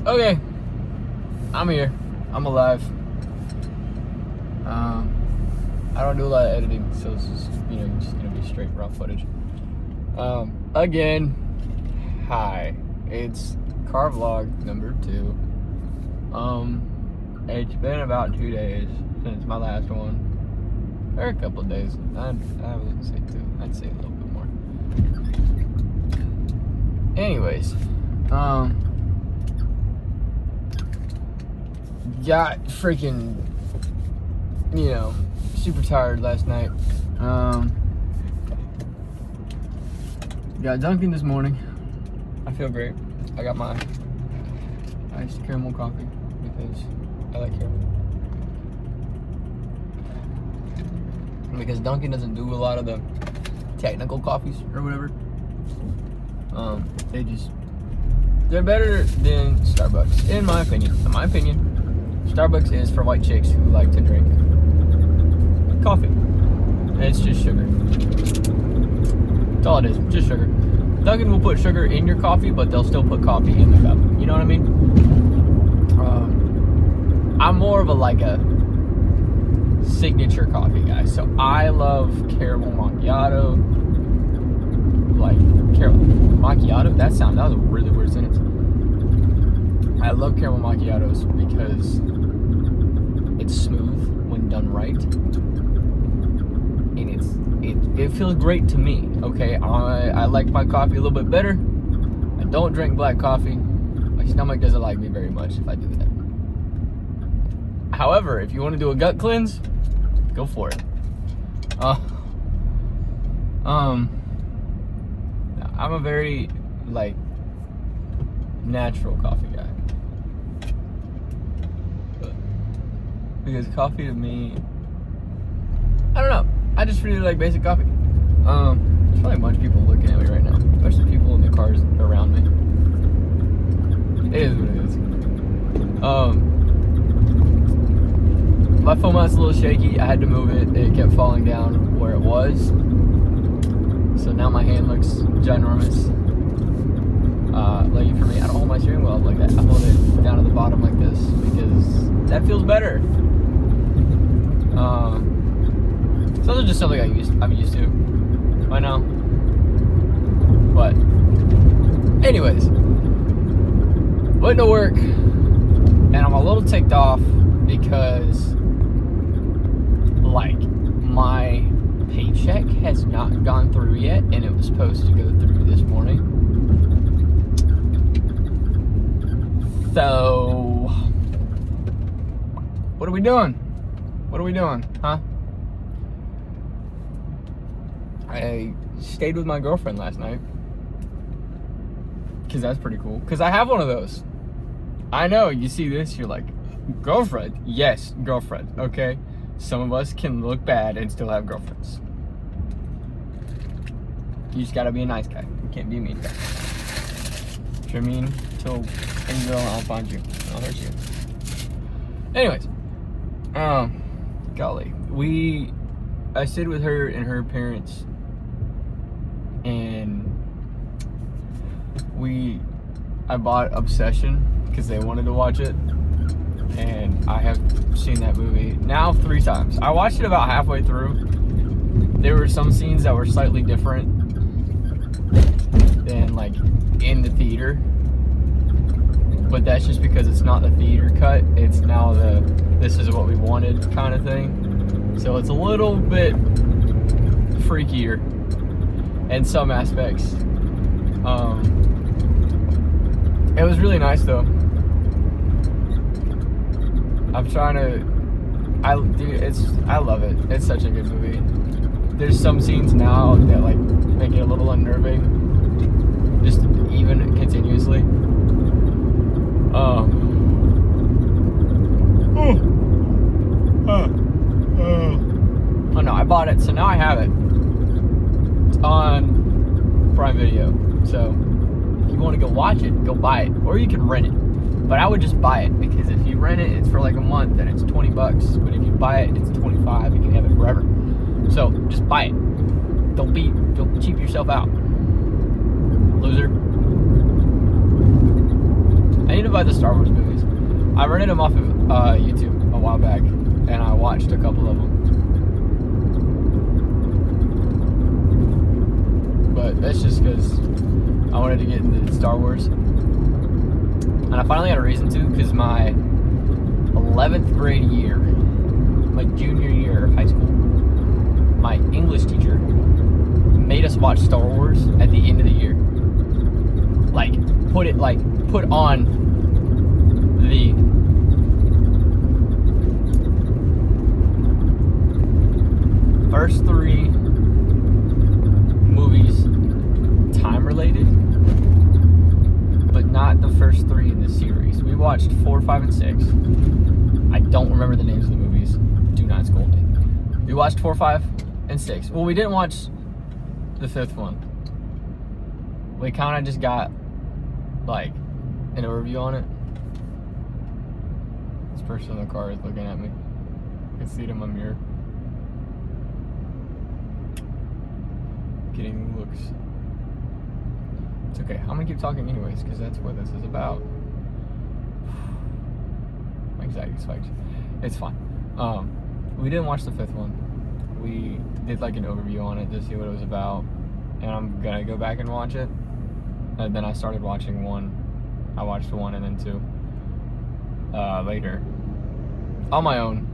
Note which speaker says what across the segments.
Speaker 1: Okay, I'm here. I'm alive. I don't do a lot of editing, so this is, just gonna be straight raw footage. Again, hi. It's car vlog number 2. It's been about 2 days since my last one, or a couple of days. I wouldn't say 2. I'd say a little bit more. Anyways, got freaking, super tired last night. Got Dunkin' this morning. I feel great. I got my iced caramel coffee because I like caramel. Because Dunkin' doesn't do a lot of the technical coffees or whatever. They're better than Starbucks, in my opinion. In my opinion, Starbucks is for white chicks who like to drink coffee. And it's just sugar. That's all it is, just sugar. Dunkin' will put sugar in your coffee, but they'll still put coffee in the cup. You know what I mean? I'm more of a signature coffee guy. So I love caramel macchiato. Like caramel macchiato? That was a really weird sentence. I love caramel macchiatos because it's smooth when done right. And it feels great to me. Okay, I like my coffee a little bit better. I don't drink black coffee. My stomach doesn't like me very much if I do that. However, if you want to do a gut cleanse, go for it. I'm a very natural coffee guy. Because coffee to me, I don't know. I just really like basic coffee. There's probably a bunch of people looking at me right now, especially people in the cars around me. It is what it is. My phone mount's a little shaky. I had to move it. It kept falling down where it was. So now my hand looks ginormous. Lucky for me, I don't hold my steering wheel up like that. I hold it down at the bottom like this because that feels better. So those are just something I'm used to by now. But anyways, went to work and I'm a little ticked off because my paycheck has not gone through yet, and it was supposed to go through this morning. So what are we doing? Huh? I stayed with my girlfriend last night because that's pretty cool. Because I have one of those. I know, you see this, you're like, girlfriend? Yes, girlfriend, okay? Some of us can look bad and still have girlfriends. You just gotta be a nice guy. You can't be a mean guy. If you're mean to any girl, I'll find you. I'll hurt you. Anyways, golly. I stayed with her and her parents, and I bought Obsession because they wanted to watch it, and I have seen that movie now 3 times. I watched it about halfway through. There were some scenes that were slightly different than in the theater, but that's just because it's not the theater cut. It's now this is what we wanted kind of thing. So it's a little bit freakier in some aspects. It was really nice though. I love it. It's such a good movie. There's some scenes now that make it a little unnerving, just even continuously. Oh no, I bought it, so now I have it. It's on Prime Video, so if you want to go watch it, go buy it, or you can rent it. But I would just buy it, because if you rent it, it's for a month and it's $20. But if you buy it, it's $25. You can have it forever. So just buy it. Don't cheap yourself out, loser. I need to buy by the Star Wars movies. I rented them off of YouTube a while back, and I watched a couple of them. But that's just because I wanted to get into Star Wars. And I finally had a reason to, because my 11th grade year, my junior year of high school, my English teacher made us watch Star Wars at the end of the year. Put on the first 3 movies time related, but not the first 3 in the series. We watched 4, 5, and 6. I don't remember the names of the movies. Do not scold me. We watched 4, 5, and 6. Well, we didn't watch the 5th one. We kind of just got like an overview on it. This person in the car is looking at me. I can see it in my mirror. Getting looks. It's okay. I'm gonna keep talking anyways, because that's what this is about. My anxiety spikes. It's fine. We didn't watch the 5th one. We did like an overview on it to see what it was about, and I'm gonna go back and watch it. And then I started watching 1. I watched 1 and then 2 later on my own.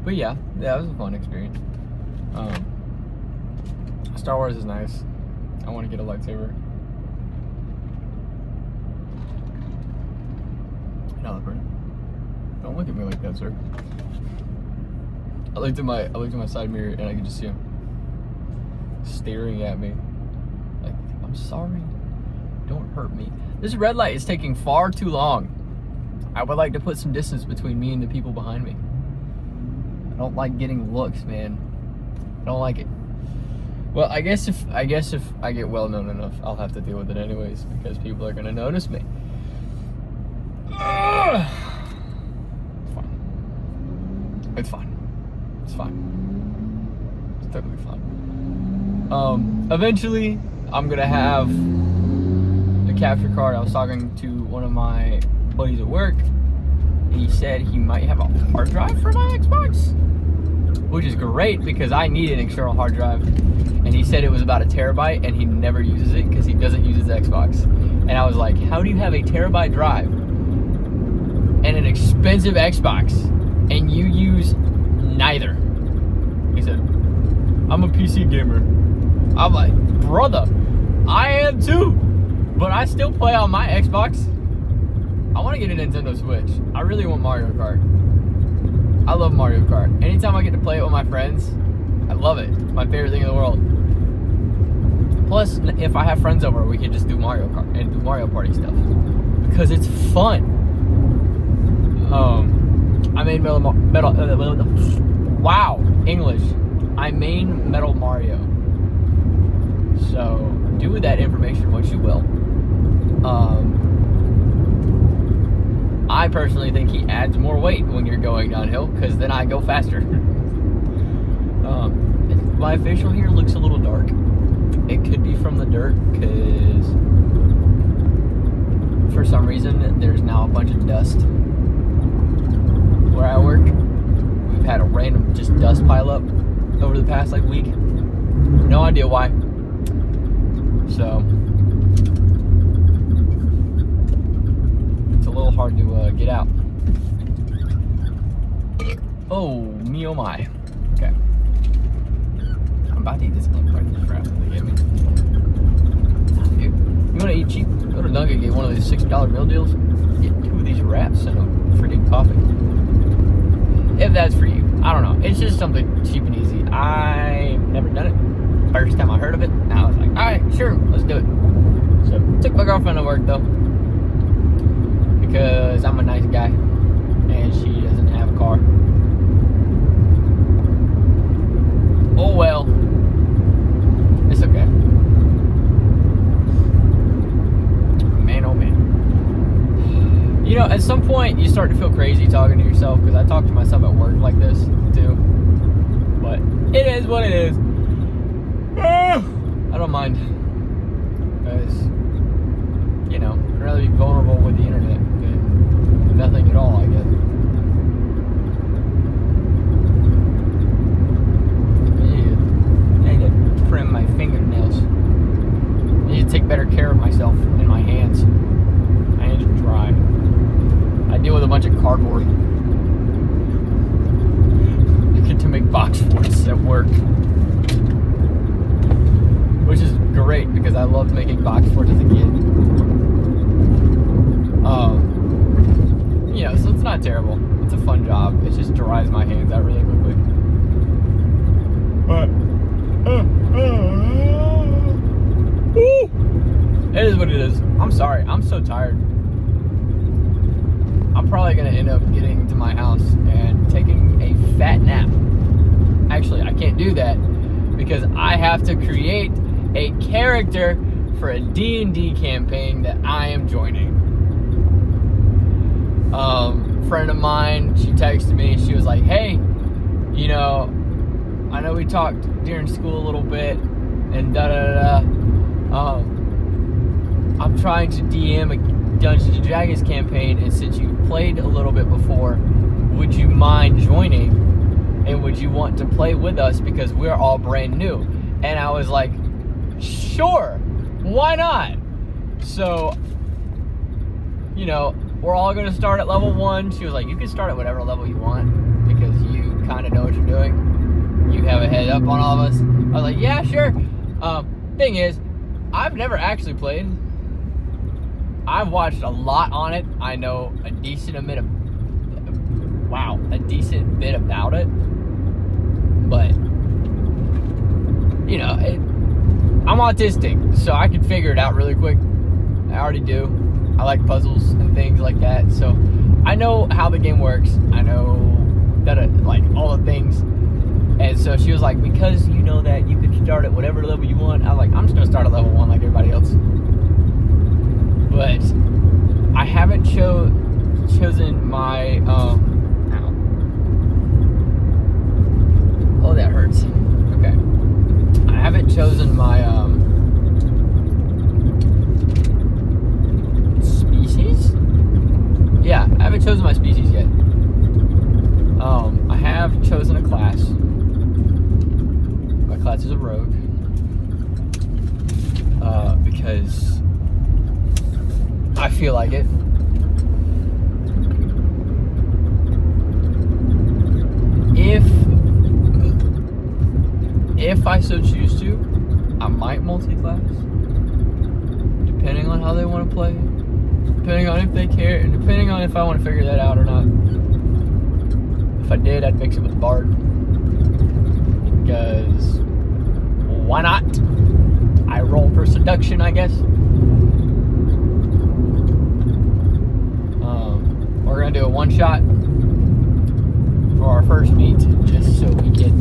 Speaker 1: But yeah, it was a fun experience. Star Wars is nice. I want to get a lightsaber. No, don't look at me like that, sir. I looked at my side mirror and I could just see him staring at me. Like, I'm sorry. Don't hurt me. This red light is taking far too long. I would like to put some distance between me and the people behind me. I don't like getting looks, man. I don't like it. Well, I guess if I get well known enough, I'll have to deal with it anyways, because people are gonna notice me. It's fine. It's fine. It's totally fine. Eventually, I'm gonna have a capture card. I was talking to one of my buddies at work. He said he might have a hard drive for my Xbox, which is great because I need an external hard drive. And he said it was about 1 terabyte, and he never uses it because he doesn't use his Xbox. And I was like, how do you have a terabyte drive and an expensive Xbox, and you use neither? He said, I'm a PC gamer. I'm like, brother, I am too, but I still play on my Xbox. I want to get a Nintendo Switch. I really want Mario Kart. I love Mario Kart. Anytime I get to play it with my friends, I love it. It's my favorite thing in the world. Plus, if I have friends over, we can just do Mario Kart and do Mario Party stuff because it's fun. I made wow, English. I main Metal Mario. So do with that information what you will. I personally think he adds more weight when you're going downhill, because then I go faster. My facial here looks a little dark. It could be from the dirt, because for some reason there's now a bunch of dust where I work. We've had a random just dust pile up over the past like week. No idea why. So it's a little hard to get out. Oh, me oh my. Okay. I'm about to eat this unpriced crap that they gave me. Dude, you want to eat cheap? Go to Nugget, get one of these $6 meal deals. Get 2 of these wraps and a freaking coffee. If that's for you. I don't know. It's just something cheap and easy. I've never done it. First time I heard of it, now I was like, alright, sure, let's do it. So, took my girlfriend to work though, because I'm a nice guy and she doesn't have a car. Oh well, it's okay. Man, oh man. You know, at some point you start to feel crazy talking to yourself, because I talk to myself at work like this too. But it is what it is. don't mind. Because, you know, I'd rather be vulnerable with the internet than nothing at all, I guess. I need to trim my fingernails. I need to take better care of myself and my hands. My hands are dry. I deal with a bunch of cardboard. I get to make box forts at work. Which is great because I loved making box forts as a kid. You know, so it's not terrible. It's a fun job. It just dries my hands out really quickly. But it is what it is. I'm sorry. I'm so tired. I'm probably gonna end up getting to my house and taking a fat nap. Actually, I can't do that because I have to create a character for a D&D campaign that I am joining. Friend of mine, she texted me, she was like, hey, you know, I know we talked during school a little bit and I'm trying to DM a Dungeons and Dragons campaign, and since you played a little bit before, would you mind joining? And would you want to play with us because we're all brand new? And I was like, sure, why not? So, you know, we're all gonna start at level 1. She was like, you can start at whatever level you want because you kind of know what you're doing. You have a head up on all of us. I was like, yeah, sure. Thing is, I've never actually played. I've watched a lot on it. I know a decent bit about it. But, you know, I'm autistic, so I can figure it out really quick. I already do. I like puzzles and things like that, so I know how the game works. I know that like all the things. And so she was like, because you know that you could start at whatever level you want. I was like, I'm just gonna start at level 1 like everybody else. But I haven't chosen my ow. Oh, that hurts. Okay. I haven't chosen my species? Yeah, I haven't chosen my species yet. I have chosen a class. My class is a rogue. Because I feel like it. If I so choose to, I might multi-class. Depending on how they want to play. Depending on if they care. And depending on if I want to figure that out or not. If I did, I'd mix it with Bard. Because why not? I roll for seduction, I guess. We're going to do a one-shot for our first meet, just so we can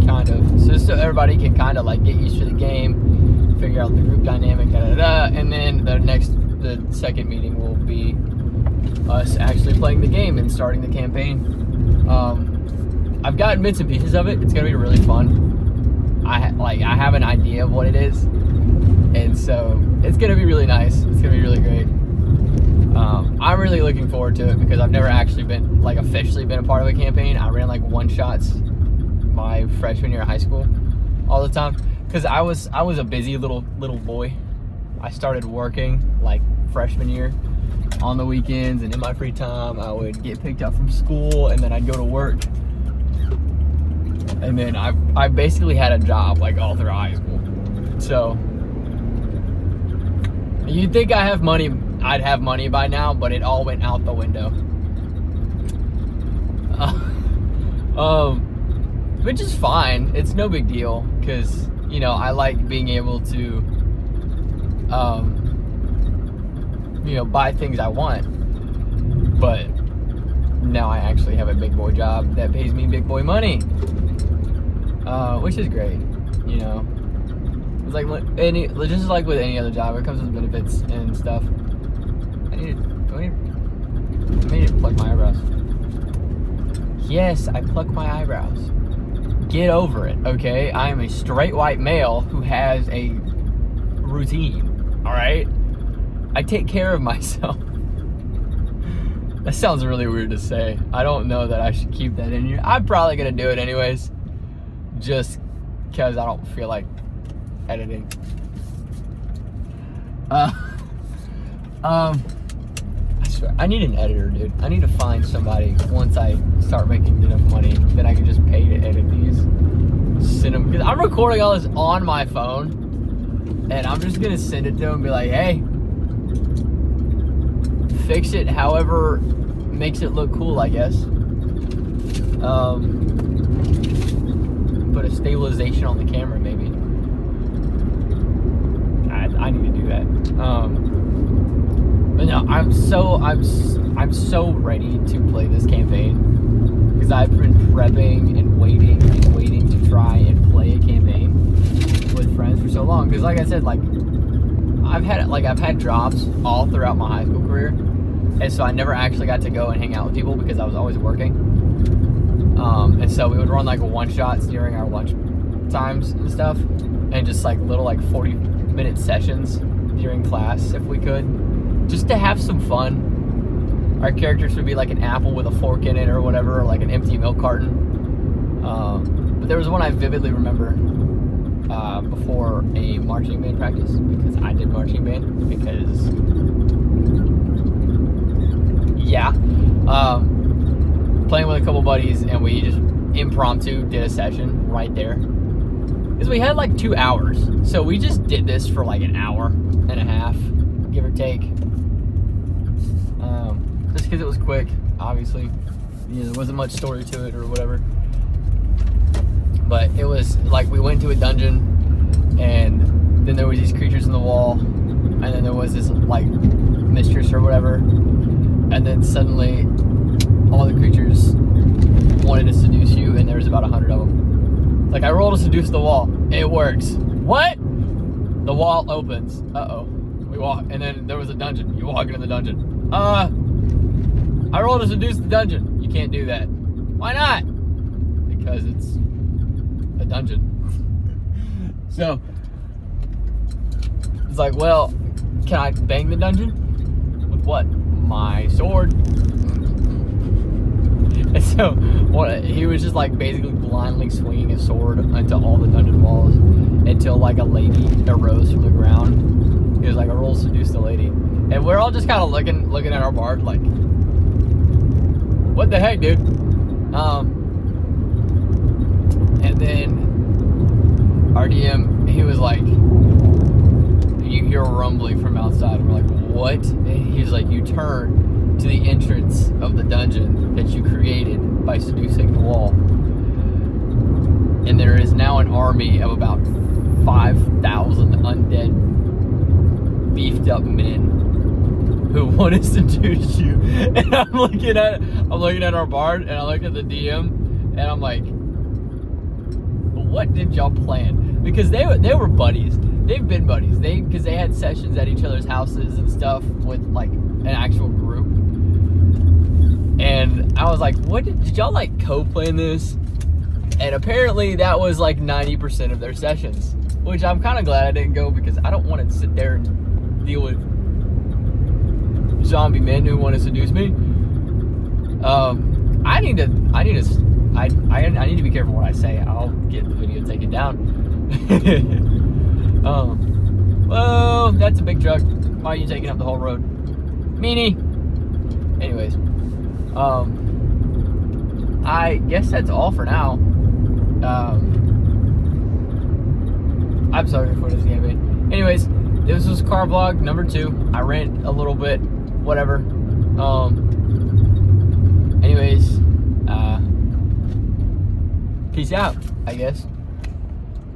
Speaker 1: so everybody can kind of like get used to the game, figure out the group dynamic, and then the second meeting will be us actually playing the game and starting the campaign. I've gotten bits and pieces of it. It's gonna be really fun. I have an idea of what it is, and so it's gonna be really nice. It's gonna be really great. I'm really looking forward to it because I've never actually been officially been a part of a campaign. I ran like one-shots my freshman year of high school all the time because I was a busy little boy. I started working like freshman year on the weekends, and in my free time I would get picked up from school and then I'd go to work, and then I basically had a job like all through high school. So you'd think I'd have money by now, but it all went out the window. Which is fine. It's no big deal because, you know, I like being able to, you know, buy things I want. But now I actually have a big boy job that pays me big boy money, which is great, you know. It's like just like with any other job, it comes with benefits and stuff. I need to pluck my eyebrows. Yes, I pluck my eyebrows. Get over it, okay? I am a straight white male who has a routine, all right? I take care of myself. That sounds really weird to say. I don't know that I should keep that in here. I'm probably gonna do it anyways, just because I don't feel like editing. I swear, I need an editor, dude. I need to find somebody once I start making enough money that I can just pay to edit these. Send them, because I'm recording all this on my phone, and I'm just gonna send it to them and be like, hey, fix it however makes it look cool, I guess. Put a stabilization on the camera, maybe. I need to do that. But no, I'm so ready to play this campaign, because I've been prepping and waiting to try and play a campaign with friends for so long. Because like I said, like I've had jobs all throughout my high school career, and so I never actually got to go and hang out with people because I was always working. And so we would run like one-shots during our lunch times and stuff, and just like little like 40-minute sessions during class if we could, just to have some fun. Our characters would be like an apple with a fork in it or whatever, or like an empty milk carton. But there was one I vividly remember before a marching band practice, because I did marching band, because yeah. Playing with a couple buddies, and we just impromptu did a session right there. Because we had like 2 hours. So we just did this for like an hour and a half, give or take. Just because it was quick, obviously. You know, there wasn't much story to it or whatever. But it was like we went to a dungeon, and then there was these creatures in the wall, and then there was this like mistress or whatever. And then suddenly all the creatures wanted to seduce you, and there was about 100 of them. Like, I rolled to seduce the wall. It works. What? The wall opens. Uh-oh. We walk, and then there was a dungeon. You walk into the dungeon. I rolled to seduce the dungeon. You can't do that. Why not? Because it's a dungeon. So, it's like, well, can I bang the dungeon? With what? My sword. And so he was just like basically blindly swinging his sword into all the dungeon walls until like a lady arose from the ground. He was like, I roll seduce the lady. And we're all just kind of looking at our bard like, what the heck, dude? And then our DM, he was like, you hear a rumbling from outside, and we're like, what? And he's like, you turn to the entrance of the dungeon that you created by seducing the wall, and there is now an army of about 5,000 undead, beefed up men who want to seduce you. And I'm looking at our bard, and I look at the DM, and I'm like, what did y'all plan? Because they were buddies. They've been buddies. Because they had sessions at each other's houses and stuff with like an actual group. And I was like, what did y'all like co-plan this? And apparently that was like 90% of their sessions, which I'm kind of glad I didn't go, because I don't want to sit there and deal with zombie men who want to seduce me. I need to be careful what I say. I'll get the video taken down. Well, that's a big truck. Why are you taking up the whole road? Meanie. Anyways, I guess that's all for now. I'm sorry for this campaign. Anyways, this was car vlog number 2. I rant a little bit, whatever. Anyways, peace out, I guess.